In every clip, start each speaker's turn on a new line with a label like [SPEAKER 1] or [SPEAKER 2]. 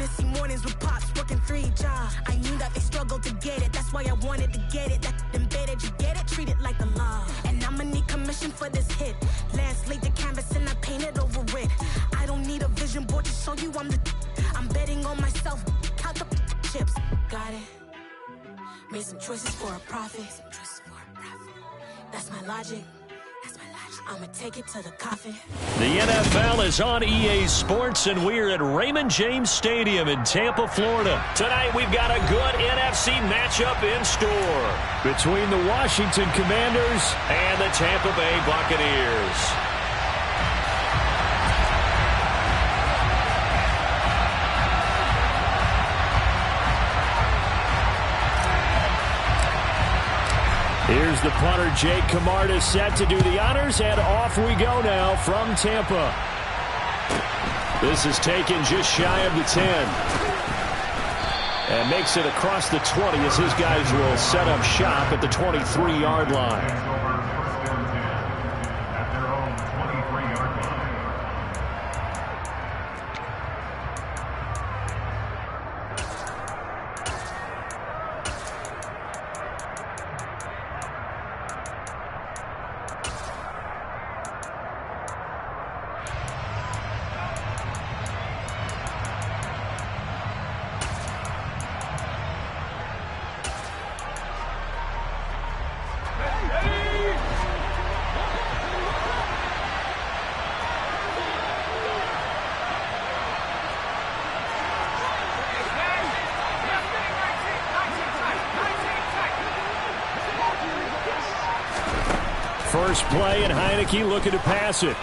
[SPEAKER 1] messy mornings with pops working 3 jobs. I knew that they struggled to get it. That's why I wanted to get it. That embedded, you get it? Treat it like the law. And I'ma need commission for this hit. Last laid the canvas and I painted over it. I don't need a vision board to show you I'm betting on myself. Count the chips. Got it. Made some choices for a profit. That's my logic. I'ma take it to the coffin.
[SPEAKER 2] The NFL is on EA Sports, and we're at Raymond James Stadium in Tampa, Florida. Tonight, we've got a good NFC matchup in store between the Washington Commanders and the Tampa Bay Buccaneers. Here's the punter, Jake Camarda, set to do the honors, and off we go now from Tampa. This is taken just shy of the 10. And makes it across the 20 as his guys will set up shop at the 23-yard line. First play, and Heineke looking to pass it.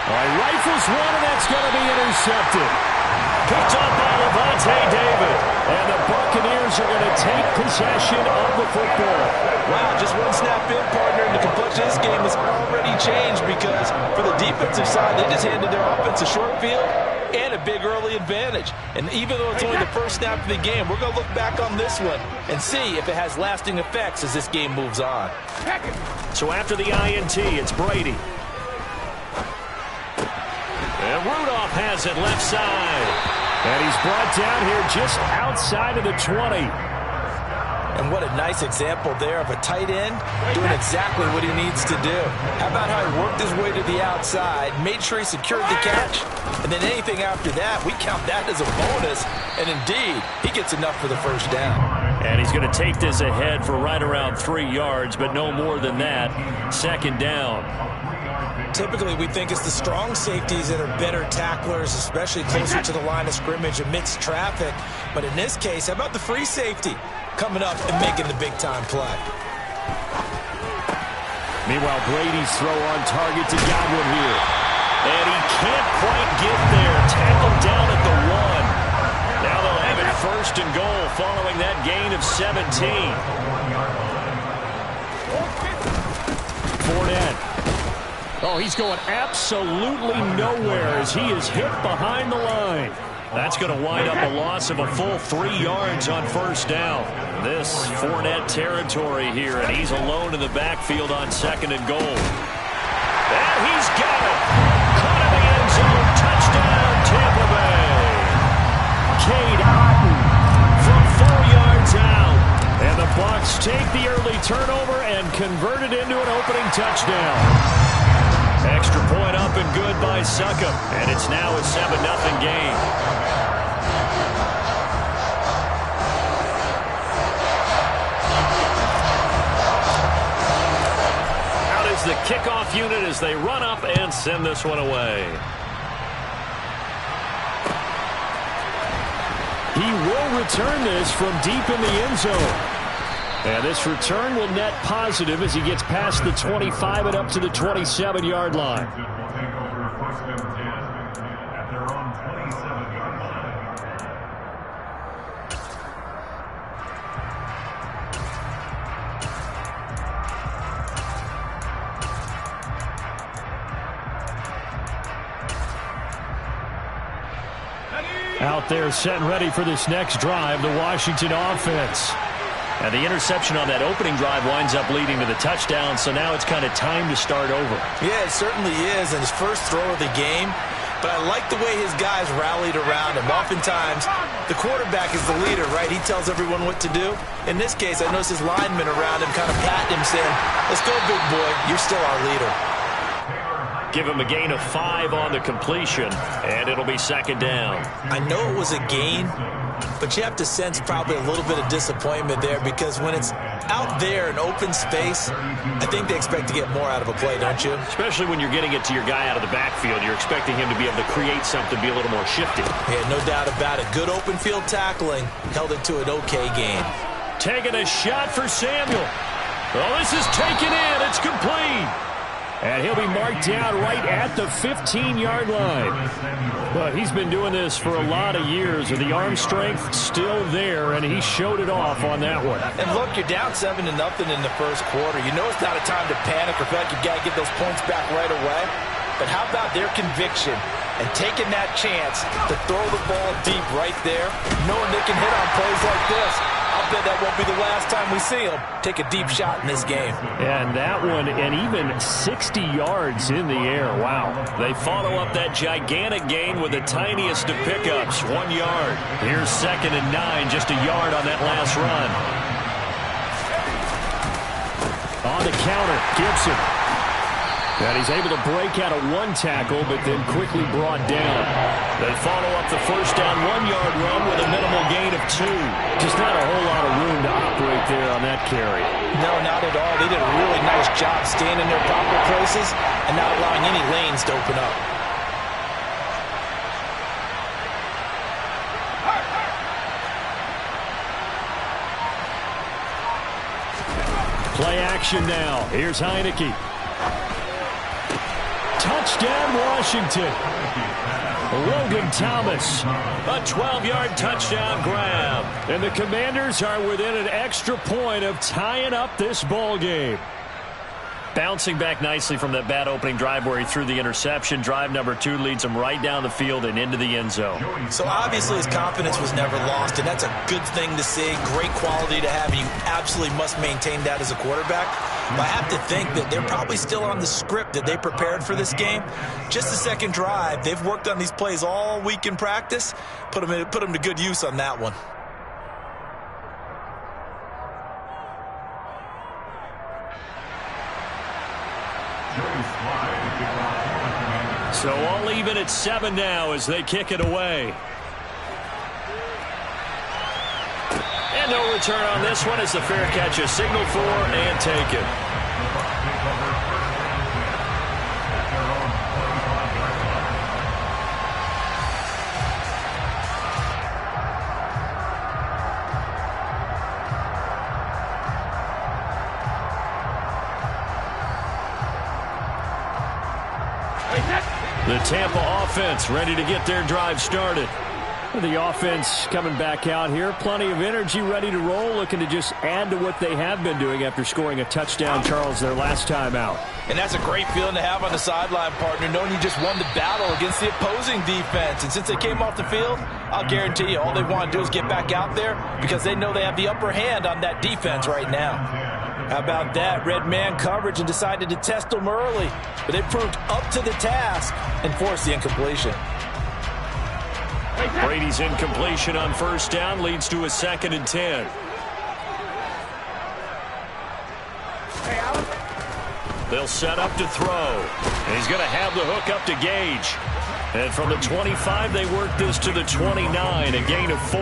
[SPEAKER 2] Rifles one, and that's going to be intercepted. Picked up by Levante David. And the Buccaneers are going to take possession of the football.
[SPEAKER 3] Wow, just one snap in, partner, and the complexion of this game has already changed because for the defensive side, they just handed their offense a short field and a big early advantage. And even though it's only the first snap of the game, we're going to look back on this one and see if it has lasting effects as this game moves on.
[SPEAKER 2] So after the INT, it's Brady. And Rudolph has it left side. And he's brought down here just outside of the 20.
[SPEAKER 3] And what a nice example there of a tight end doing exactly what he needs to do. How about how he worked his way to the outside, made sure he secured the catch, and then anything after that, we count that as a bonus. And indeed, he gets enough for the first down.
[SPEAKER 2] And he's going to take this ahead for right around 3 yards, but no more than that. Second down.
[SPEAKER 4] Typically, we think it's the strong safeties that are better tacklers, especially closer to the line of scrimmage amidst traffic. But in this case, how about the free safety coming up and making the big-time play?
[SPEAKER 2] Meanwhile, Brady's throw on target to Godwin here. And he can't quite get there. Tackled down at the 1. Now they'll have it first and goal following that gain of 17. Fournette. Oh, he's going absolutely nowhere as he is hit behind the line. That's going to wind up a loss of a full 3 yards on first down. This Fournette territory here, and he's alone in the backfield on second and goal. And he's got it. Caught in the end zone. Touchdown, Tampa Bay. Cade Otton from 4 yards out. And the Bucs take the early turnover and convert it into an opening touchdown. Extra point up and good by Succop. And it's now a 7-0 game. Out is the kickoff unit as they run up and send this one away. He will return this from deep in the end zone. And this return will net positive as he gets past the 25 and up to the 27-yard line. Out there set and ready for this next drive, the Washington offense. And the interception on that opening drive winds up leading to the touchdown, so now it's kind of time to start over.
[SPEAKER 4] Yeah, it certainly is, and his first throw of the game. but I like the way his guys rallied around him. Oftentimes, the quarterback is the leader, right? He tells everyone what to do. In this case, I noticed his linemen around him kind of patting him, saying, "Let's go, big boy. You're still our leader."
[SPEAKER 2] Give him a gain of 5 on the completion, and it'll be second down.
[SPEAKER 4] I know it was a gain, but you have to sense probably a little bit of disappointment there, because when it's out there in open space, I think they expect to get more out of a play, don't you?
[SPEAKER 2] Especially when you're getting it to your guy out of the backfield. You're expecting him to be able to create something, be a little more shifty.
[SPEAKER 4] Yeah, no doubt about it. Good open field tackling held it to an okay gain.
[SPEAKER 2] Taking a shot for Samuel. Oh, this is taken in. It's complete. And he'll be marked down right at the 15-yard line. But he's been doing this for a lot of years, and the arm strength still there, and he showed it off on that one.
[SPEAKER 4] And look, you're down 7-0 in the first quarter. You know it's not a time to panic or feel like you got to get those points back right away. But how about their conviction and taking that chance to throw the ball deep right there, knowing they can hit on plays like this? I'll bet that won't be the last time we see him take a deep shot in this game.
[SPEAKER 2] And that one, and even 60 yards in the air. Wow. They follow up that gigantic gain with the tiniest of pickups, 1 yard. Here's 2nd and 9, just a yard on that last run. On the counter, Gibson. And he's able to break out of 1 tackle, but then quickly brought down. They follow up the first down 1-yard run with a minimal gain of 2. Just not a whole lot of room to operate there on that carry.
[SPEAKER 4] No, not at all. They did a really nice job staying in their proper places and not allowing any lanes to open up.
[SPEAKER 2] Play action now. Here's Heineke. Touchdown, Washington. Logan Thomas, a 12-yard touchdown grab. And the Commanders are within an extra point of tying up this ball game. Bouncing back nicely from that bad opening drive where he threw the interception. Drive number 2 leads him right down the field and into the end zone.
[SPEAKER 4] So obviously his confidence was never lost, and that's a good thing to see. Great quality to have. You absolutely must maintain that as a quarterback. But I have to think that they're probably still on the script that they prepared for this game. Just the second drive. They've worked on these plays all week in practice. Put them to good use on that one.
[SPEAKER 2] So all even at 7 now as they kick it away. And no return on this one as the fair catch is signaled for and taken. The Tampa offense ready to get their drive started. The offense coming back out here. Plenty of energy, ready to roll, looking to just add to what they have been doing after scoring a touchdown, Charles, their last time out.
[SPEAKER 4] And that's a great feeling to have on the sideline, partner, knowing you just won the battle against the opposing defense. And since they came off the field, I'll guarantee you all they want to do is get back out there because they know they have the upper hand on that defense right now. How about that? Red man coverage and decided to test them early. But they proved up to the task and forced the incompletion.
[SPEAKER 2] Brady's incompletion on first down leads to a 2nd and 10. They'll set up to throw. And he's going to have the hook up to Gage. And from the 25, they work this to the 29, a gain of 4.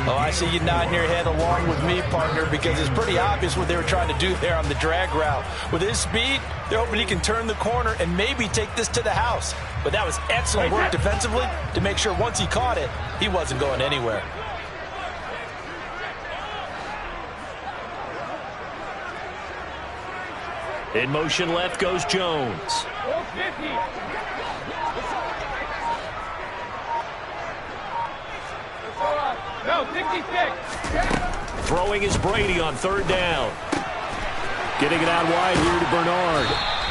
[SPEAKER 4] Oh, I see you nodding your head along with me, partner, because it's pretty obvious what they were trying to do there on the drag route. With his speed, they're hoping he can turn the corner and maybe take this to the house. But that was excellent work defensively to make sure once he caught it, he wasn't going anywhere.
[SPEAKER 2] In motion left goes Jones.
[SPEAKER 5] No, 66.
[SPEAKER 2] Throwing is Brady on 3rd down. Getting it out wide here to Bernard.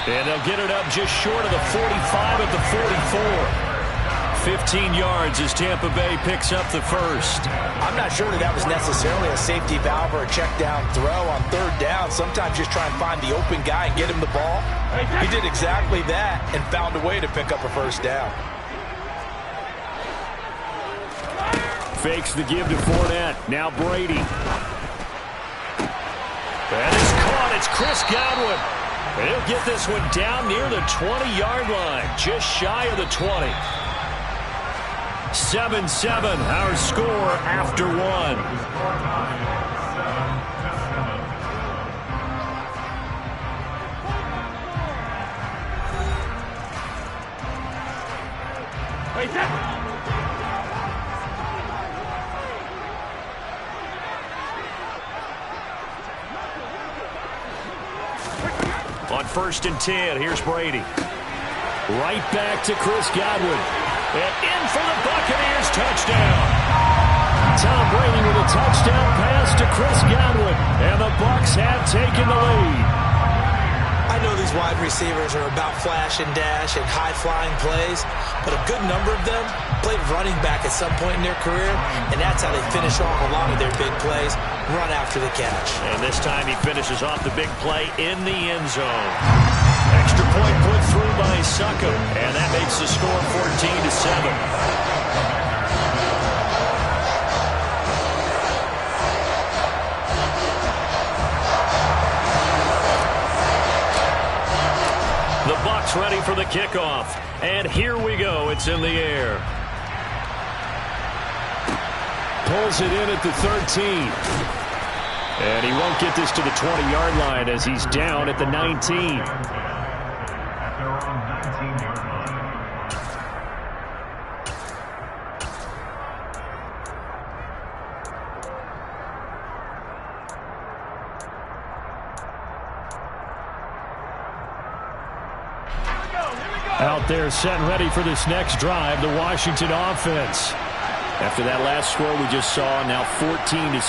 [SPEAKER 2] And they'll get it up just short of the 45 at the 44. 15 yards as Tampa Bay picks up the first.
[SPEAKER 4] I'm not sure that was necessarily a safety valve or a check down throw on 3rd down. Sometimes just try and find the open guy and get him the ball. He did exactly that and found a way to pick up a first down.
[SPEAKER 2] fakes the give to Fournette. Now Brady. That is caught. It's Chris Godwin. And he'll get this one down near the 20-yard line, just shy of the 20. 7-7, our score after one. On 1st and 10, here's Brady. Right back to Chris Godwin. And in for the Buccaneers, touchdown. Tom Brady with a touchdown pass to Chris Godwin. And the Bucs have taken the lead.
[SPEAKER 4] I know these wide receivers are about flash and dash and high-flying plays, but a good number of them played running back at some point in their career, and that's how they finish off a lot of their big plays, run after the catch.
[SPEAKER 2] And this time he finishes off the big play in the end zone. Extra point put through by Succop, and that makes the score 14-7. The Bucs ready for the kickoff. And here we go. It's in the air. Pulls it in at the 13. And he won't get this to the 20-yard line as he's down at the 19. Out there set and ready for this next drive, the Washington offense. After that last score we just saw, now 14-7,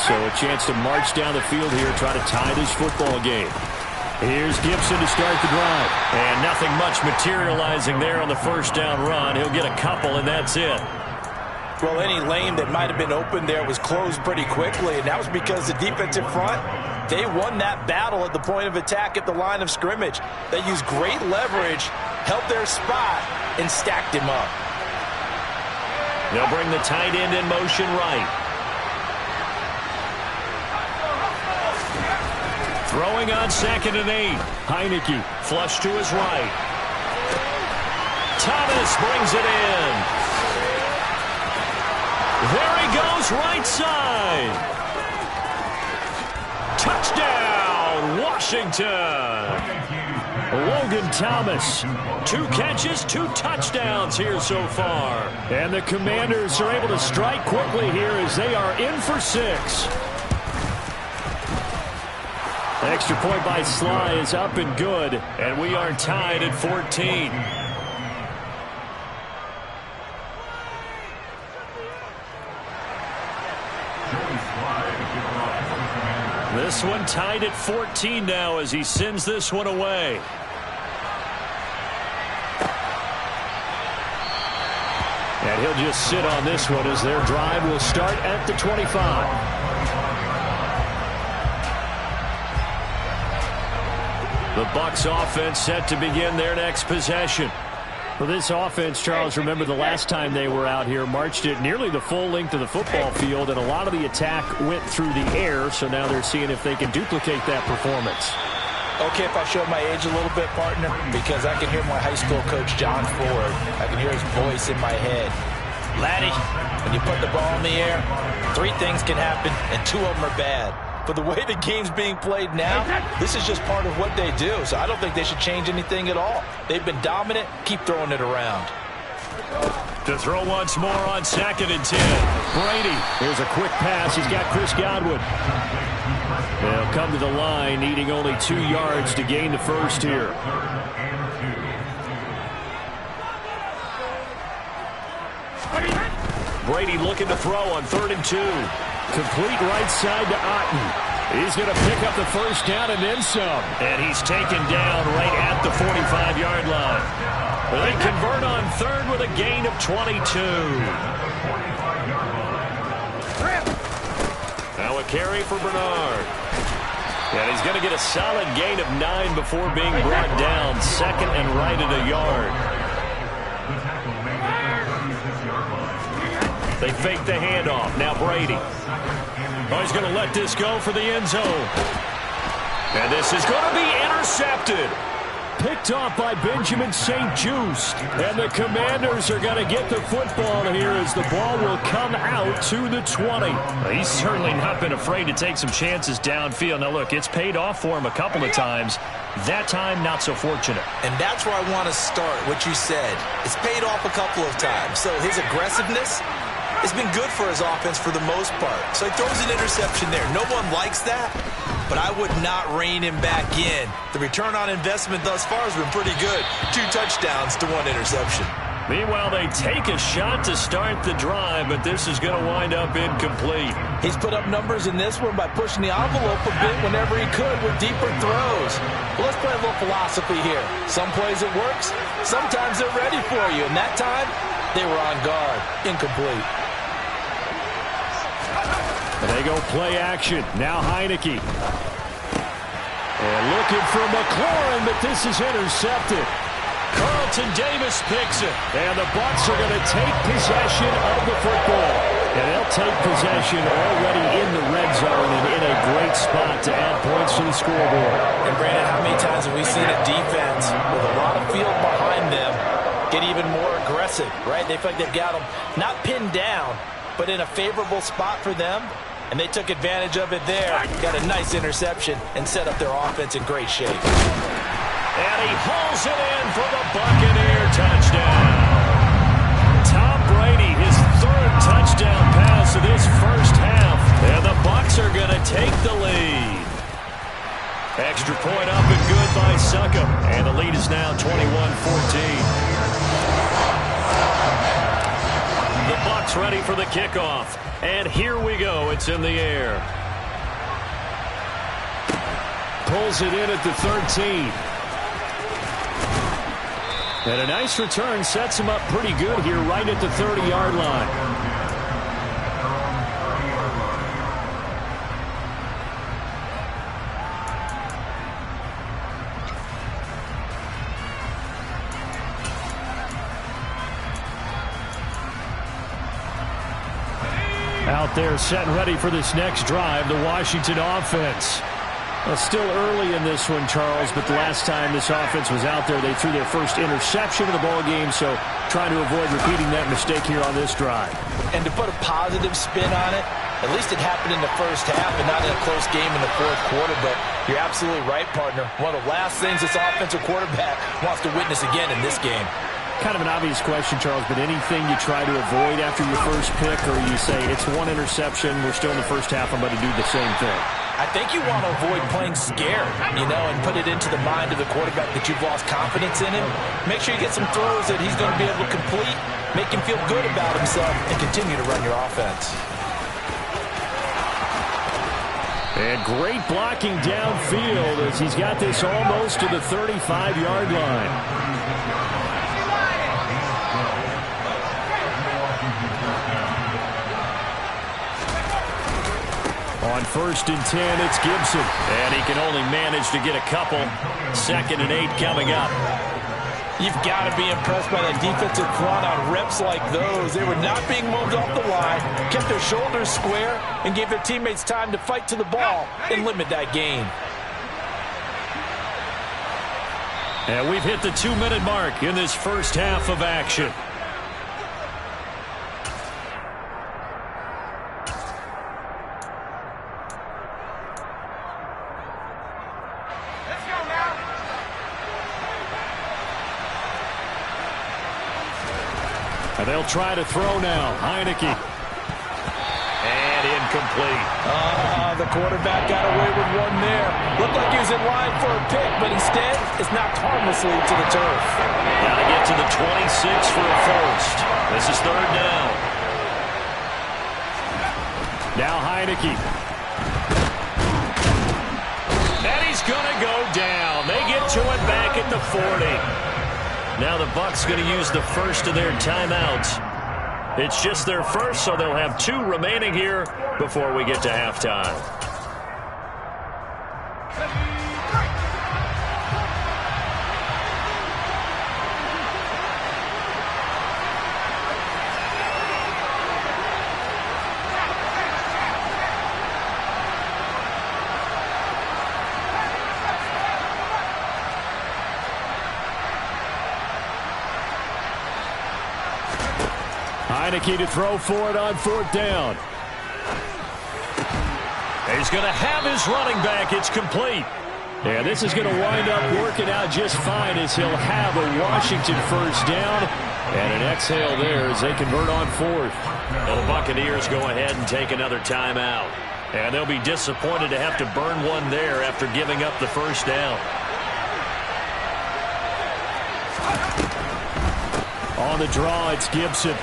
[SPEAKER 2] so a chance to march down the field here, try to tie this football game. Here's Gibson to start the drive. And nothing much materializing there on the first down run. He'll get a couple, and that's it.
[SPEAKER 4] Well, any lane that might have been open there was closed pretty quickly, and that was because the defensive front, they won that battle at the point of attack at the line of scrimmage. They used great leverage, held their spot, and stacked him up.
[SPEAKER 2] They'll bring the tight end in motion right. Throwing on 2nd and 8. Heineke flush to his right. Thomas brings it in. There he goes, right side. Touchdown, Washington. Logan Thomas, 2 catches, 2 touchdowns here so far. And the Commanders are able to strike quickly here as they are in for 6. Extra point by Sly is up and good, and we are tied at 14. This one tied at 14 now as he sends this one away. And he'll just sit on this one as their drive will start at the 25. The Bucs offense set to begin their next possession. For this offense, Charles, remember the last time they were out here, marched it nearly the full length of the football field, and a lot of the attack went through the air, so now they're seeing if they can duplicate that performance.
[SPEAKER 4] Okay, if I show my age a little bit, partner, because I can hear my high school coach, John Ford. I can hear his voice in my head. Laddie, when you put the ball in the air, 3 things can happen, and 2 of them are bad. But the way the game's being played now, this is just part of what they do. So I don't think they should change anything at all. They've been dominant. Keep throwing it around.
[SPEAKER 2] To throw once more on 2nd and 10. Brady, here's a quick pass. He's got Chris Godwin. They'll come to the line, needing only 2 yards to gain the first here. Brady looking to throw on 3rd and 2. Complete right side to Otten. He's going to pick up the first down and then some. And he's taken down right at the 45-yard line. They convert on 3rd with a gain of 22. Now a carry for Bernard. And he's going to get a solid gain of 9 before being brought down. 2nd and right at a yard. They fake the handoff. Now Brady. Oh, he's going to let this go for the end zone. And this is going to be intercepted. Picked off by Benjamin St-Juste. And the Commanders are going to get the football here as the ball will come out to the 20.
[SPEAKER 5] Well, he's certainly not been afraid to take some chances downfield. Now, look, it's paid off for him a couple of times. That time, not so fortunate.
[SPEAKER 4] And that's where I want to start, what you said. It's paid off a couple of times. So his aggressiveness has been good for his offense for the most part. So he throws an interception there. No one likes that, but I would not rein him back in. The return on investment thus far has been pretty good. 2 touchdowns to 1 interception.
[SPEAKER 2] Meanwhile, they take a shot to start the drive, but this is going to wind up incomplete.
[SPEAKER 3] He's put up numbers in this one by pushing the envelope a bit whenever he could with deeper throws. Well, let's play a little philosophy here. Some plays it works, sometimes they're ready for you, and that time they were on guard. Incomplete.
[SPEAKER 2] They go play action. Now Heineke. And looking for McLaurin, but this is intercepted. Carlton Davis picks it. And the Bucs are going to take possession of the football. And they'll take possession already in the red zone and in a great spot to add points to the scoreboard.
[SPEAKER 4] And Brandon, how many times have we seen a defense with a lot of field behind them get even more aggressive, right? They feel like they've got them not pinned down, but in a favorable spot for them. And they took advantage of it there. Got a nice interception and set up their offense in great shape.
[SPEAKER 2] And he hauls it in for the Buccaneer touchdown. Tom Brady, his 3rd touchdown pass of this first half. And the Bucs are going to take the lead. Extra point up and good by Succop. And the lead is now 21-14. The Bucs ready for the kickoff. And here we go. It's in the air. Pulls it in at the 13. And a nice return sets him up pretty good here right at the 30-yard line. Out there set and ready for this next drive, the Washington offense. Well, still early in this one, Charles, but the last time this offense was out there, they threw their first interception of the ball game, so trying to avoid repeating that mistake here on this drive.
[SPEAKER 4] And to put a positive spin on it, at least it happened in the first half and not in a close game in the 4th quarter, but you're absolutely right, partner. One of the last things this offensive quarterback wants to witness again in this game.
[SPEAKER 2] Kind of an obvious question, Charles, but anything you try to avoid after your first pick, or you say it's 1 interception, we're still in the first half, I'm going to do the same thing?
[SPEAKER 4] I think you want to avoid playing scared, and put it into the mind of the quarterback that you've lost confidence in him. Make sure you get some throws that he's going to be able to complete, make him feel good about himself, and continue to run your offense.
[SPEAKER 2] And great blocking downfield as he's got this almost to the 35-yard line. On 1st and 10, it's Gibson. And he can only manage to get a couple. 2nd and 8 coming up.
[SPEAKER 3] You've got to be impressed by that defensive front on reps like those. They were not being moved off the line, kept their shoulders square, and gave their teammates time to fight to the ball and limit that gain.
[SPEAKER 2] And we've hit the 2-minute mark in this first half of action. And they'll try to throw now. Heineke. And incomplete.
[SPEAKER 3] The quarterback got away with one there. Looked like he was in line for a pick, but instead it's knocked harmlessly to the turf.
[SPEAKER 2] Got to get to the 26 for a first. This is 3rd down. Now Heineke. And he's going to go down. They get to it back at the 40. Now the Bucs going to use the first of their timeouts. It's just their first, so they'll have 2 remaining here before we get to halftime. Heineke to throw for it on 4th down. He's going to have his running back. It's complete. Yeah, this is going to wind up working out just fine as he'll have a Washington 1st down. And an exhale there as they convert on 4th.
[SPEAKER 5] Well, the Buccaneers go ahead and take another timeout. And they'll be disappointed to have to burn one there after giving up the 1st down.
[SPEAKER 2] On the draw, it's Gibson.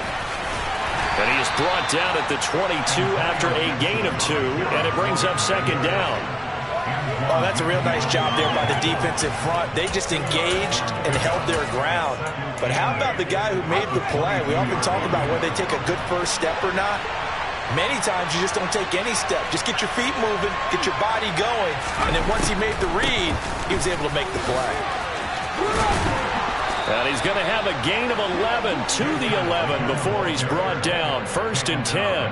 [SPEAKER 5] And he is brought down at the 22 after a gain of 2, and it brings up 2nd down.
[SPEAKER 4] Oh, that's a real nice job there by the defensive front. They just engaged and held their ground. But how about the guy who made the play? We often talk about whether they take a good first step or not. Many times you just don't take any step. Just get your feet moving, get your body going, and then once he made the read, he was able to make the play.
[SPEAKER 5] And he's going to have a gain of 11 to the 11 before he's brought down. 1st and 10.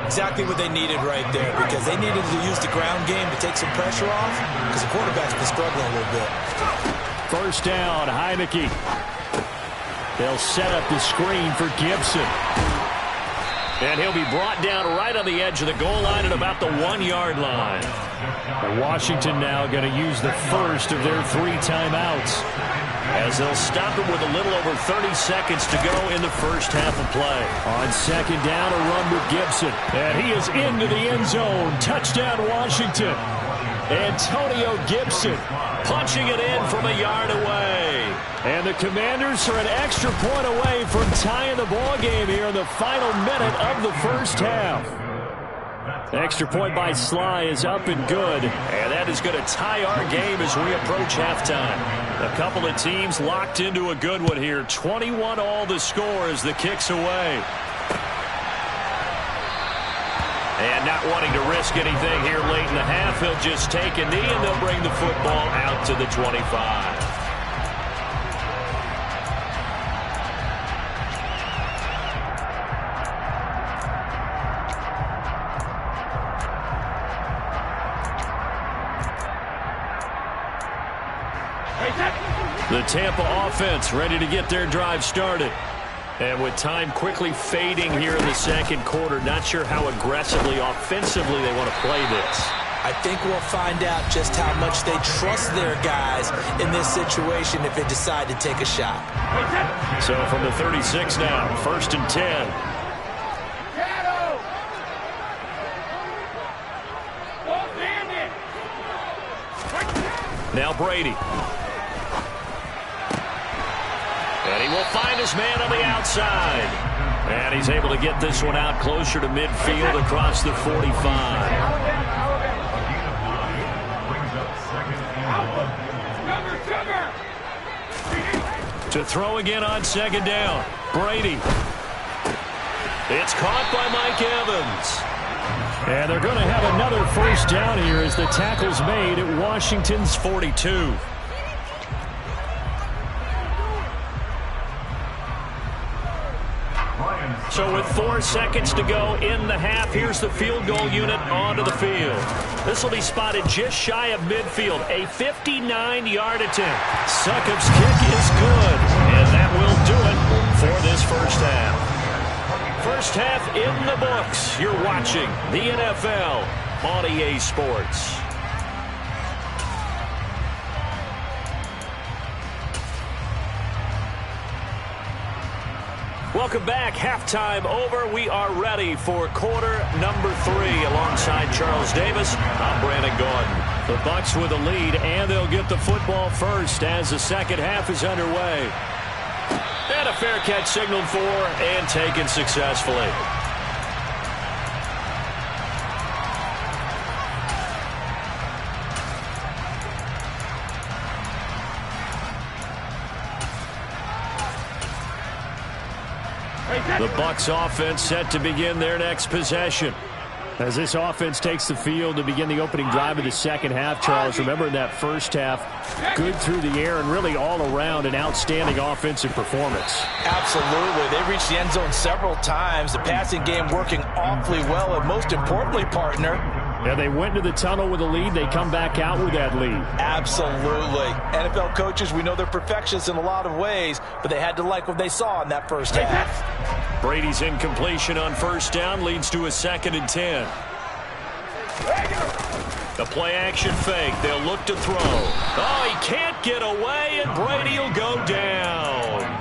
[SPEAKER 4] Exactly what they needed right there, because they needed to use the ground game to take some pressure off, because the quarterback's been struggling a little bit.
[SPEAKER 2] 1st down, Heineke. They'll set up the screen for Gibson.
[SPEAKER 5] And he'll be brought down right on the edge of the goal line at about the 1-yard line.
[SPEAKER 2] And Washington now going to use the first of their 3 timeouts,
[SPEAKER 5] as they'll stop him with a little over 30 seconds to go in the 1st half of play.
[SPEAKER 2] On 2nd down, a run with Gibson. And he is into the end zone. Touchdown, Washington. Antonio Gibson
[SPEAKER 5] punching it in from a yard away.
[SPEAKER 2] And the Commanders are an extra point away from tying the ball game here in the final minute of the 1st half. Extra point by Sly is up and good.
[SPEAKER 5] And that is going to tie our game as we approach halftime. A couple of teams locked into a good one here. 21 all the score as the kick's away. And not wanting to risk anything here late in the half, he'll just take a knee and they'll bring the football out to the 25. The Tampa offense ready to get their drive started. And with time quickly fading here in the 2nd quarter, not sure how aggressively, offensively they want to play this.
[SPEAKER 4] I think we'll find out just how much they trust their guys in this situation if they decide to take a shot.
[SPEAKER 5] So from the 36 now, 1st and 10. Now Brady. And he will find his man on the outside. And he's able to get this one out closer to midfield across the 45. To throw again on 2nd down. Brady. It's caught by Mike Evans.
[SPEAKER 2] And they're going to have another 1st down here as the tackle's made at Washington's 42.
[SPEAKER 5] So with 4 seconds to go in the half, here's the field goal unit onto the field. This will be spotted just shy of midfield. A 59-yard attempt. Succop's kick is good, and that will do it for this 1st half. 1st half in the books. You're watching the NFL on EA Sports. Welcome back. Halftime over. We are ready for quarter number 3. Alongside Charles Davis, I'm Brandon Gordon. The Bucs with a lead, and they'll get the football first as the 2nd half is underway. And a fair catch signaled for and taken successfully. The Bucs offense set to begin their next possession.
[SPEAKER 2] As this offense takes the field to begin the opening drive of the 2nd half, Charles, remember in that 1st half, good through the air and really all around an outstanding offensive performance.
[SPEAKER 4] Absolutely. They reached the end zone several times. The passing game working awfully well, and most importantly, partner,
[SPEAKER 2] yeah, they went to the tunnel with a lead. They come back out with that lead.
[SPEAKER 4] Absolutely. NFL coaches, we know they're perfectionists in a lot of ways, but they had to like what they saw in that 1st half.
[SPEAKER 2] Brady's incompletion on first down leads to a 2nd and 10. The play-action fake. They'll look to throw. Oh, he can't get away, and Brady will go down.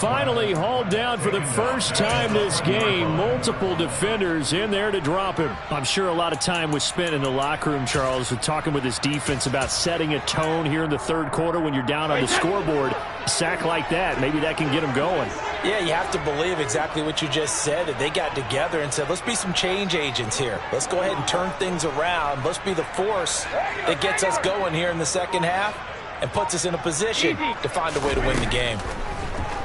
[SPEAKER 2] Finally hauled down for the first time this game. Multiple defenders in there to drop him. I'm sure a lot of time was spent in the locker room, Charles, with talking with his defense about setting a tone here in the third quarter when you're down on the scoreboard. A sack like that, maybe that can get him going.
[SPEAKER 4] Yeah, you have to believe exactly what you just said, that they got together and said, let's be some change agents here. Let's go ahead and turn things around. Let's be the force that gets us going here in the second half and puts us in a position to find a way to win the game.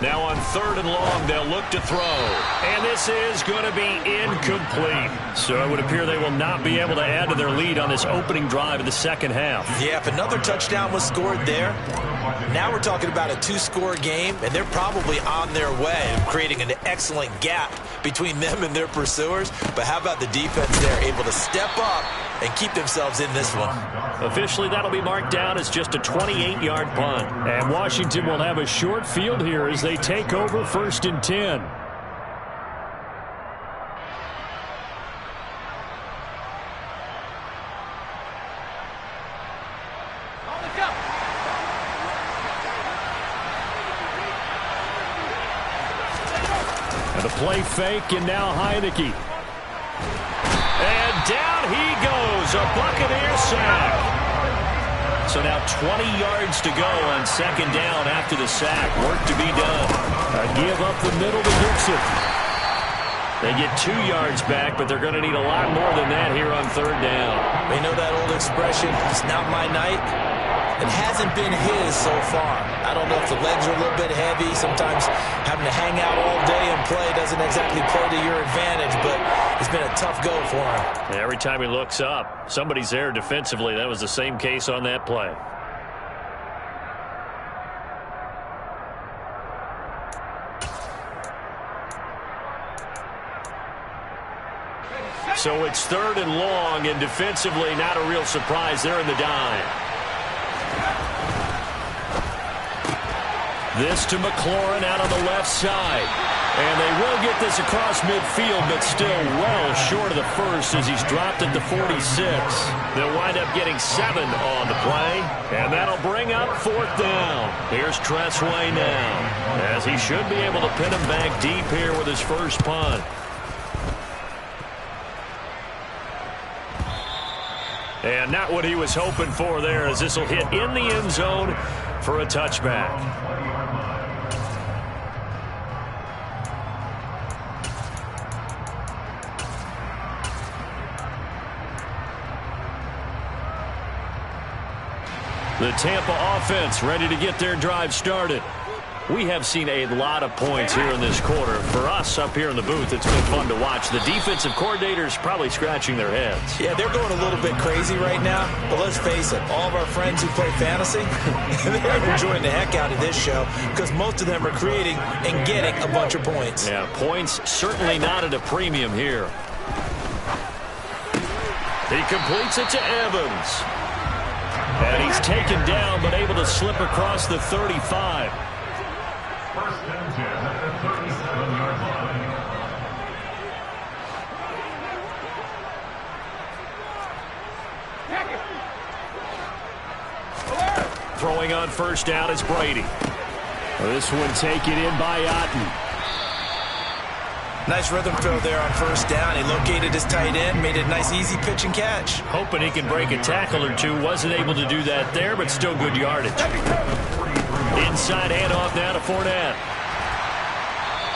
[SPEAKER 2] Now on 3rd and long, they'll look to throw. And this is going to be incomplete. So it would appear they will not be able to add to their lead on this opening drive of the second half.
[SPEAKER 4] Yeah, if another touchdown was scored there, now we're talking about a 2-score game, and they're probably on their way of creating an excellent gap between them and their pursuers. But how about the defense there, able to step up and keep themselves in this one?
[SPEAKER 2] Officially, that'll be marked down as just a 28-yard punt. And Washington will have a short field here as they take over 1st and 10. And a play fake, and now Heineke. And down he goes, a Buccaneer sack. So now 20 yards to go on 2nd down after the sack. Work to be done. Give up the middle to Gibson. They get 2 yards back, but they're going to need a lot more than that here on 3rd down.
[SPEAKER 4] They know that old expression, it's not my night. It hasn't been his so far. I don't know if the legs are a little bit heavy. Sometimes having to hang out all day and play doesn't exactly play to your advantage, but it's been a tough go for him.
[SPEAKER 2] And every time he looks up, somebody's there defensively. That was the same case on that play. So it's 3rd and long, and defensively not a real surprise. They're in the dime. This to McLaurin out on the left side. And they will get this across midfield, but still well short of the first as he's dropped at the 46. They'll wind up getting 7 on the play, and that'll bring up 4th down. Here's Tressway now, as he should be able to pin him back deep here with his first punt. And not what he was hoping for there, as this will hit in the end zone for a touchback. The Tampa offense ready to get their drive started. We have seen a lot of points here in this quarter. For us up here in the booth, it's been fun to watch. The defensive coordinators probably scratching their heads.
[SPEAKER 4] Yeah, they're going a little bit crazy right now. But let's face it, all of our friends who play fantasy, they're enjoying the heck out of this show because most of them are creating and getting a bunch of points.
[SPEAKER 2] Yeah, points certainly not at a premium here. He completes it to Evans. And he's taken down, but able to slip across the 35.
[SPEAKER 6] First and 10 at the 37-yard line.
[SPEAKER 2] Throwing on first down is Brady. This one taken in by Otten.
[SPEAKER 4] Nice rhythm throw there on first down. He located his tight end, made it a nice easy pitch and catch.
[SPEAKER 2] Hoping he can break a tackle or two. Wasn't able to do that there, but still good yardage. Inside handoff now to Fournette.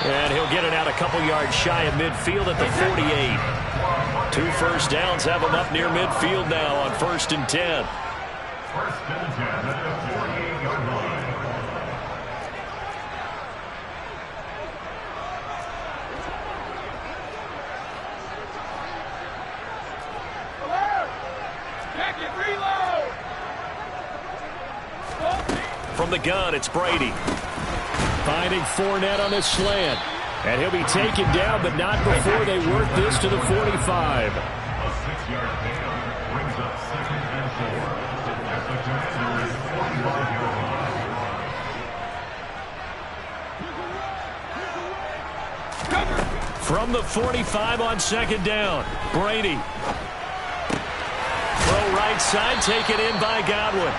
[SPEAKER 2] And he'll get it out a couple yards shy of midfield at the 48. 2 first downs have him up near midfield now on 1st and 10.
[SPEAKER 6] First and 10 at the 48-yard line.
[SPEAKER 2] From the gun, it's Brady. Finding Fournette on this slant. And he'll be taken down, but not before they work this to the 45.
[SPEAKER 6] A 6-yard pickup brings up 2nd and 4 at the Commanders' 45-yard line.
[SPEAKER 5] From the 45 on second down, Brady. Throw right side, taken in by Godwin.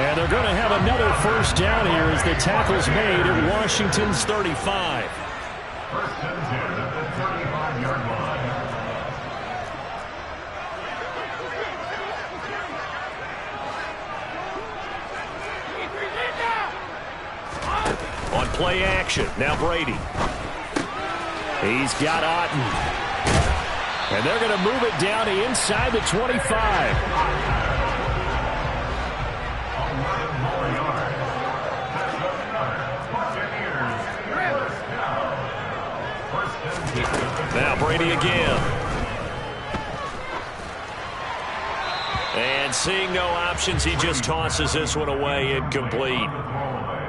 [SPEAKER 5] And they're going to have another first down here as the tackle's made at Washington's 35.
[SPEAKER 6] First and 10 at the 35-yard line.
[SPEAKER 5] On play action, now Brady. He's got Otten. And they're going to move it down to inside the 25. Now Brady again. And seeing no options, he just tosses this one away, incomplete.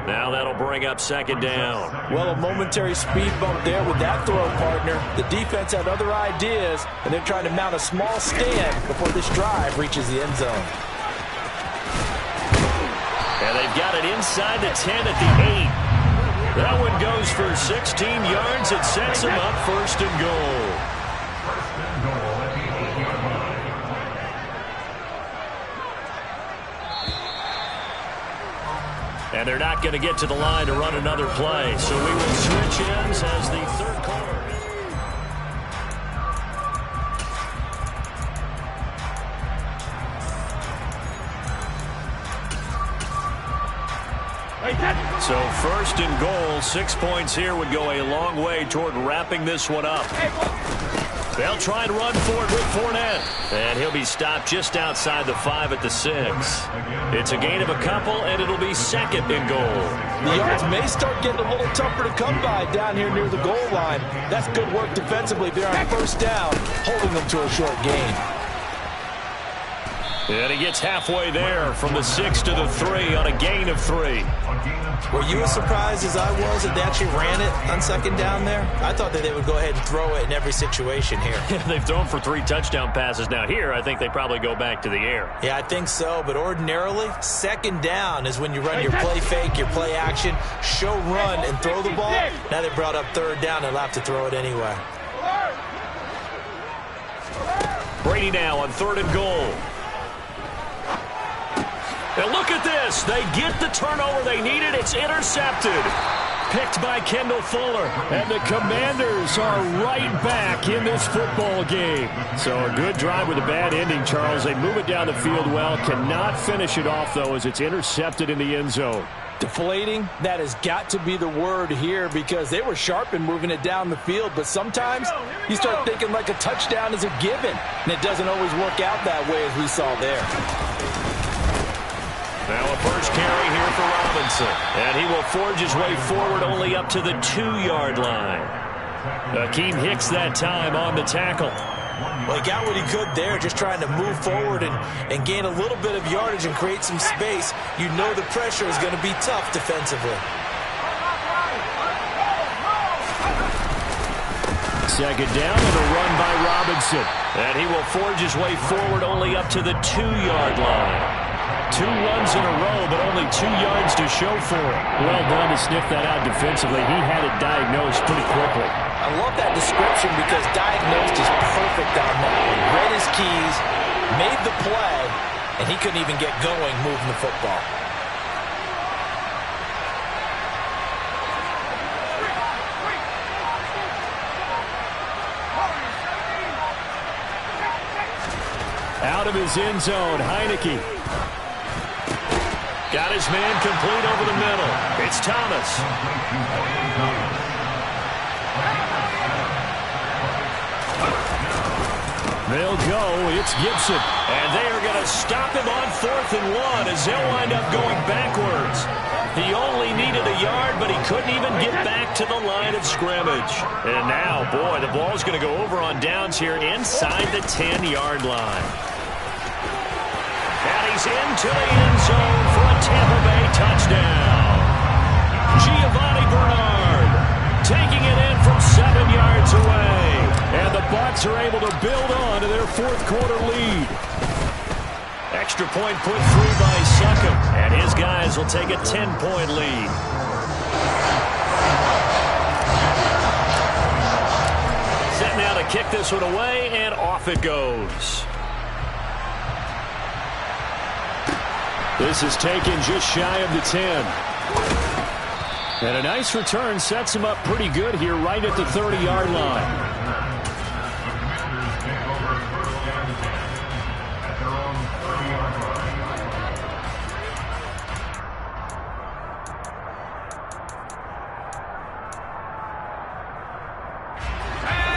[SPEAKER 5] Now that'll bring up second down.
[SPEAKER 3] Well, a momentary speed bump there with that throw, partner. The defense had other ideas, and they're trying to mount a small stand before this drive reaches the end zone.
[SPEAKER 5] And they've got it inside the 10 at the 8. That one goes for 16 yards. It sets them up first and goal.
[SPEAKER 6] First and goal at the 8-yard line.
[SPEAKER 5] And they're not going to get to the line to run another play. So we will switch ends as the third quarter. So first and goal, 6 points here would go a long way toward wrapping this one up. They'll try and run for it with Fournette. And he'll be stopped just outside the 5 at the 6. It's a gain of a couple, and it'll be second and goal.
[SPEAKER 3] The yards may start getting a little tougher to come by down here near the goal line. That's good work defensively there on first down, holding them to a short gain.
[SPEAKER 5] And he gets halfway there from the 6 to the 3 on a gain of 3.
[SPEAKER 4] Were you as surprised as I was that they actually ran it on second down there? I thought that they would go ahead and throw it in every situation here.
[SPEAKER 5] They've thrown for 3 touchdown passes. Now here, I think they probably go back to the air.
[SPEAKER 4] Yeah, I think so. But ordinarily, second down is when you run your play fake, your play action, show run, and throw the ball. Now they brought up third down. They'll have to throw it anyway.
[SPEAKER 5] Brady now on third and goal. And look at this. They get the turnover they needed. It's intercepted. Picked by Kendall Fuller. And the Commanders are right back in this football game. So a good drive with a bad ending, Charles. They move it down the field well. Cannot finish it off, though, as it's intercepted in the end zone.
[SPEAKER 3] Deflating, that has got to be the word here because they were sharp in moving it down the field. But sometimes you start thinking like a touchdown is a given. And it doesn't always work out that way as we saw there.
[SPEAKER 5] Now a first carry here for Robinson. And he will forge his way forward only up to the 2-yard line. Akeem Hicks that time on the tackle.
[SPEAKER 4] Well, he got what he could there, just trying to move forward and gain a little bit of yardage and create some space. You know the pressure is going to be tough defensively.
[SPEAKER 5] Second down and a run by Robinson. And he will forge his way forward only up to the 2-yard line. 2 runs in a row, but only 2 yards to show for it. Well done to sniff that out defensively. He had it diagnosed pretty quickly.
[SPEAKER 4] I love that description because diagnosed is perfect on that one. Read his keys, made the play, and he couldn't even get going moving the football.
[SPEAKER 5] Out of his end zone, Heineke. Got his man complete over the middle. It's Thomas. They'll go. It's Gibson. And they are going to stop him on 4th and 1 as they'll wind up going backwards. He only needed a yard, but he couldn't even get back to the line of scrimmage. And now, boy, the ball's going to go over on downs here inside the 10-yard line. And he's into the end zone for a Tampa Bay touchdown. Giovanni Bernard taking it in from 7 yards away. And the Bucs are able to build on to their 4th quarter lead. Extra point put through by Succop. And his guys will take a 10-point lead. to kick this one away, and off it goes. This is taken just shy of the 10. And a nice return sets him up pretty good here right at the 30-yard line.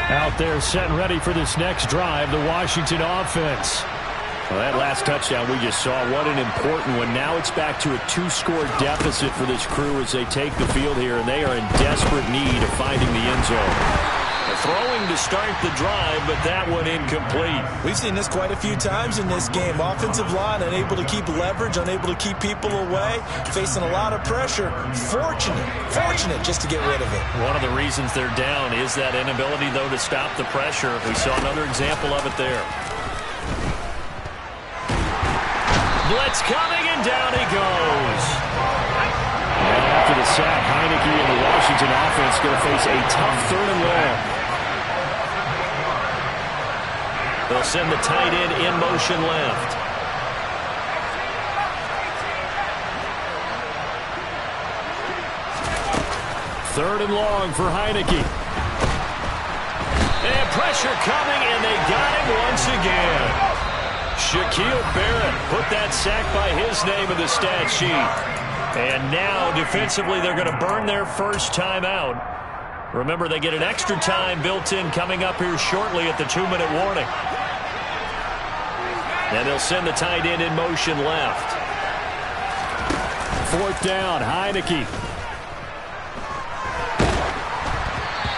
[SPEAKER 5] Out there set and ready for this next drive, the Washington offense. Well, that last touchdown we just saw, what an important one. Now it's back to a 2-score deficit for this crew as they take the field here, and they are in desperate need of finding the end zone. Throwing to start the drive, but that one incomplete.
[SPEAKER 4] We've seen this quite a few times in this game. Offensive line unable to keep leverage, unable to keep people away, facing a lot of pressure. Fortunate just to get rid of it.
[SPEAKER 5] One of the reasons they're down is that inability, though, to stop the pressure. We saw another example of it there. Blitz coming, and down he goes. And after the sack, Heineke and the Washington offense going to face a tough 3rd and long. They'll send the tight end in motion left. Third and long for Heineke. And pressure coming, and they got him once again. Shaquille Barrett put that sack by his name in the stat sheet. And now, defensively, they're going to burn their first time out. Remember, they get an extra time built in coming up here shortly at the 2-minute warning. And they'll send the tight end in motion left. 4th down, Heineke.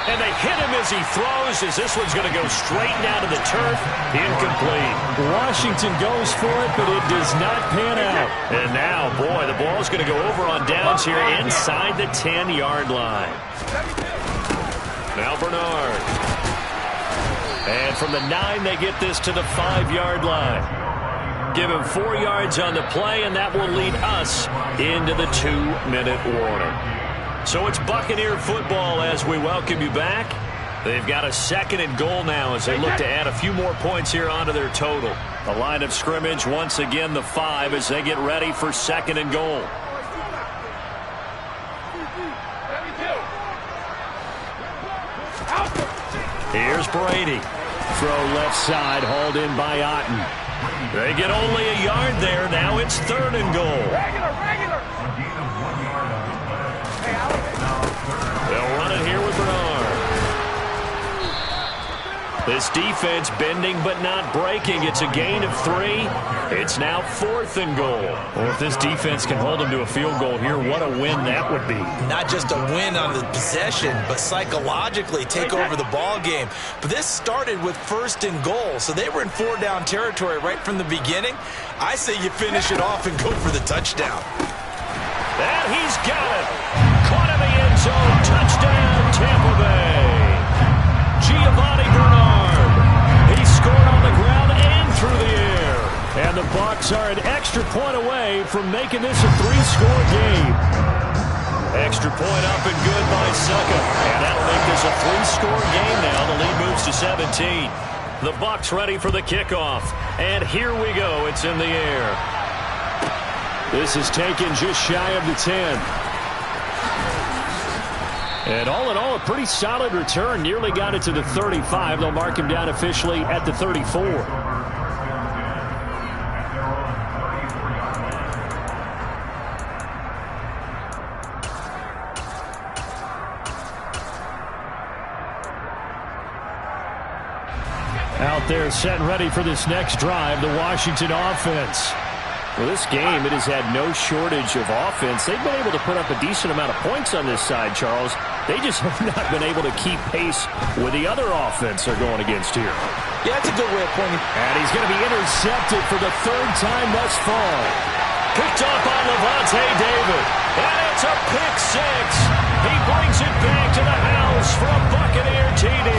[SPEAKER 5] And they hit him as he throws, as this one's going to go straight down to the turf. Incomplete. Washington goes for it, but it does not pan out. And now, boy, the ball's going to go over on downs here inside the 10-yard line. Now Bernard. And from the 9, they get this to the 5-yard line. Give him 4 yards on the play, and that will lead us into the 2-minute warning. So it's Buccaneer football as we welcome you back. They've got a 2nd and goal now as they look to add a few more points here onto their total. The line of scrimmage, once again, the 5 as they get ready for 2nd and goal. Here's Brady. Throw left side, hauled in by Otten. They get only a yard there. Now it's 3rd and goal. They'll run it here with Bernard. This defense bending but not breaking. It's a gain of 3. It's now 4th and goal. Well, if this defense can hold them to a field goal here, what a win that would be.
[SPEAKER 4] Not just a win on the possession, but psychologically take over the ball game. But this started with 1st and goal, so they were in 4-down territory right from the beginning. I say you finish it off and go for the touchdown.
[SPEAKER 5] And he's got it. Caught in the end zone. Touchdown, Tampa Bay. Giovanni Bernard. He scored on the ground and through the air. And the Bucs are an extra point away from making this a 3-score game. Extra point up and good by Suckup. And that'll make this a 3-score game now. The lead moves to 17. The Bucs ready for the kickoff. And here we go. It's in the air. This is taken just shy of the 10. And all in all, a pretty solid return. Nearly got it to the 35. They'll mark him down officially at the 34. Out there set and ready for this next drive, the Washington offense. Well, this game, it has had no shortage of offense. They've been able to put up a decent amount of points on this side, Charles. They just have not been able to keep pace with the other offense they're going against here.
[SPEAKER 4] Yeah, that's a good way of pointing.
[SPEAKER 5] And he's going to be intercepted for the 3rd time thus far. Picked up by Levante David. And it's a pick 6. He brings it back to the house for a Buccaneer TD.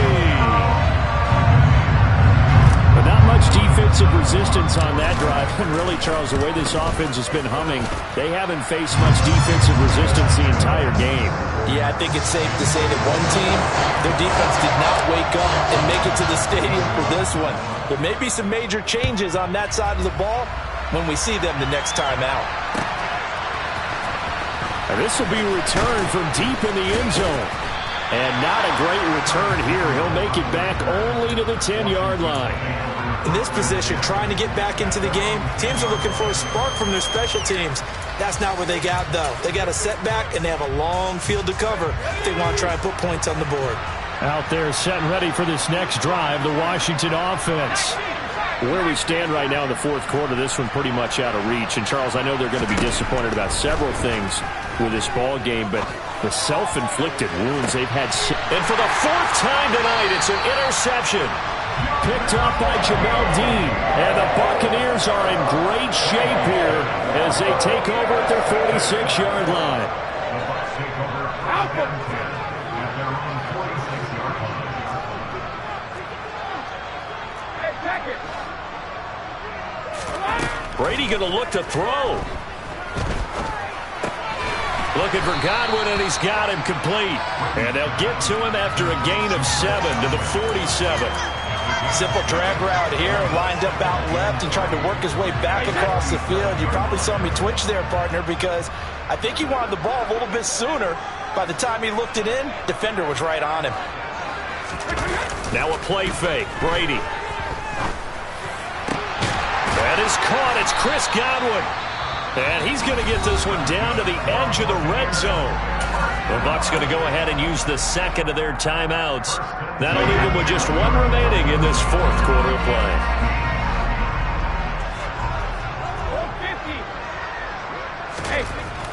[SPEAKER 5] But not much defensive
[SPEAKER 2] resistance on that drive. And really, Charles, the way this offense has been humming, they haven't faced much defensive resistance the entire game.
[SPEAKER 3] Yeah, I think it's safe to say that one team, their defense did not wake up and make it to the stadium for this one. There may be some major changes on that side of the ball when we see them the next time out.
[SPEAKER 2] And this will be returned from deep in the end zone. And not a great return here. He'll make it back only to the 10-yard line.
[SPEAKER 4] In this position, trying to get back into the game, teams are looking for a spark from their special teams. That's not what they got, though. They got a setback, and they have a long field to cover if they want to try and put points on the board.
[SPEAKER 2] Out there set and ready for this next drive, the Washington offense. Where we stand right now in the fourth quarter, this one pretty much out of reach. And, Charles, I know they're going to be disappointed about several things with this ball game, but the self-inflicted wounds they've had.
[SPEAKER 5] And for the fourth time tonight, it's an interception.
[SPEAKER 2] Picked up by Jamel Dean. And the Buccaneers are in great shape here as they take over at their 46-yard line.
[SPEAKER 6] The Bucs take over at their own 46-yard line.
[SPEAKER 5] Brady going to look to throw. Looking for Godwin, and he's got him complete. And they'll get to him after a gain of 7 to the 47.
[SPEAKER 3] Simple drag route here, lined up out left and tried to work his way back across the field. You probably saw me twitch there, partner, because I think he wanted the ball a little bit sooner. By the time he looked it in, defender was right on him.
[SPEAKER 5] Now a play fake. Brady. That is caught. It's Chris Godwin. And he's going to get this one down to the edge of the red zone. The Bucs going to go ahead and use the second of their timeouts. That'll leave them with just one remaining in this fourth quarter of play.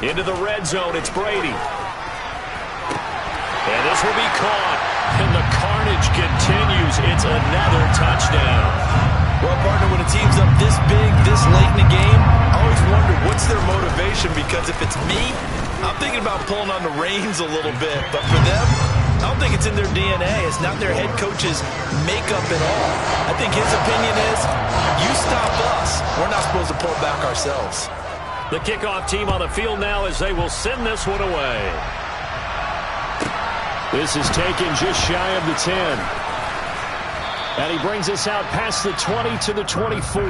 [SPEAKER 5] Into the red zone, it's Brady. And this will be caught. And the carnage continues. It's another touchdown.
[SPEAKER 3] Well, partner, when a team's up this big, this late in the game, I always wonder what's their motivation, because if it's me, I'm thinking about pulling on the reins a little bit. But for them, I don't think it's in their DNA. It's not their head coach's makeup at all. I think his opinion is, you stop us. We're not supposed to pull back ourselves.
[SPEAKER 5] The kickoff team on the field now as they will send this one away.
[SPEAKER 2] This is taken just shy of the 10. And he brings us out past the 20 to the 24.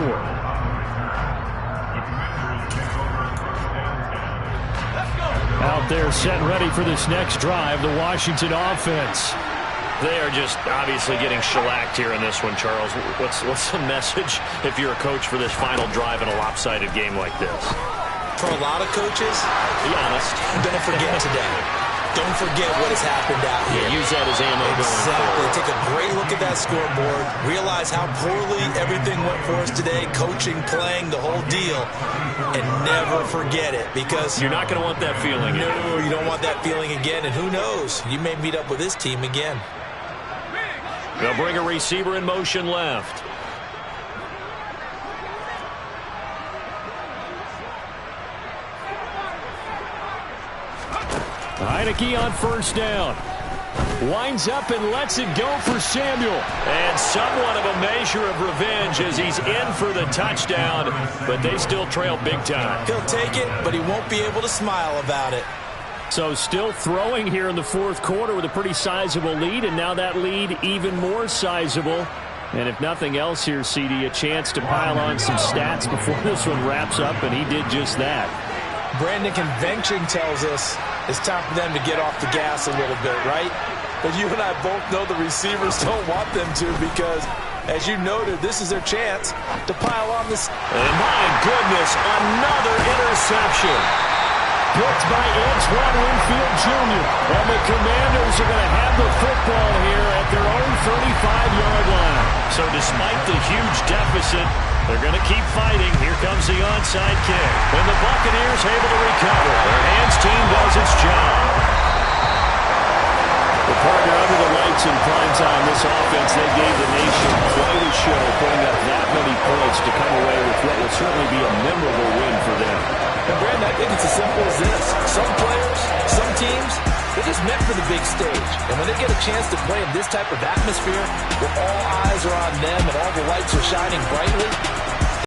[SPEAKER 2] Out there set and ready for this next drive, the Washington offense.
[SPEAKER 5] They are just obviously getting shellacked here in this one, Charles. What's the message if you're a coach for this final drive in a lopsided game like this?
[SPEAKER 4] For a lot of coaches,
[SPEAKER 5] be honest,
[SPEAKER 4] don't forget today. Don't forget what has happened out here.
[SPEAKER 5] Yeah, use that as ammo going forward.
[SPEAKER 4] Take a great look at that scoreboard. Realize how poorly everything went for us today. Coaching, playing, the whole deal. And never forget it, because
[SPEAKER 5] you're not going to want that feeling again.
[SPEAKER 4] No, you don't want that feeling again. And who knows? You may meet up with this team again.
[SPEAKER 5] They'll bring a receiver in motion left.
[SPEAKER 2] Heineke on first down. Winds up and lets it go for Samuel.
[SPEAKER 5] And somewhat of a measure of revenge as he's in for the touchdown, but they still trail big time.
[SPEAKER 4] He'll take it, but he won't be able to smile about it.
[SPEAKER 2] So still throwing here in the fourth quarter with a pretty sizable lead, and now that lead even more sizable. And if nothing else here, CD, a chance to pile on some stats before this one wraps up, and he did just that.
[SPEAKER 3] Brandon, convention tells us it's time for them to get off the gas a little bit, right? But you and I both know the receivers don't want them to, because, as you noted, this is their chance to pile on this.
[SPEAKER 5] And my goodness, another interception.
[SPEAKER 2] Picked by Antoine Winfield Jr. And the Commanders are going to have the football here at their own 35-yard line.
[SPEAKER 5] So despite the huge deficit, they're going to keep fighting. Here comes the onside kick. And the Buccaneers able to recover. Their hands team does its job.
[SPEAKER 2] The partner under the lights in prime time, this offense, they gave the nation quite a show, putting up that many points to come away with what will certainly be a memorable win for them.
[SPEAKER 3] And Brandon, I think it's as simple as this. Some players, some teams, they're just meant for the big stage. And when they get a chance to play in this type of atmosphere, where all eyes are on them and all the lights are shining brightly,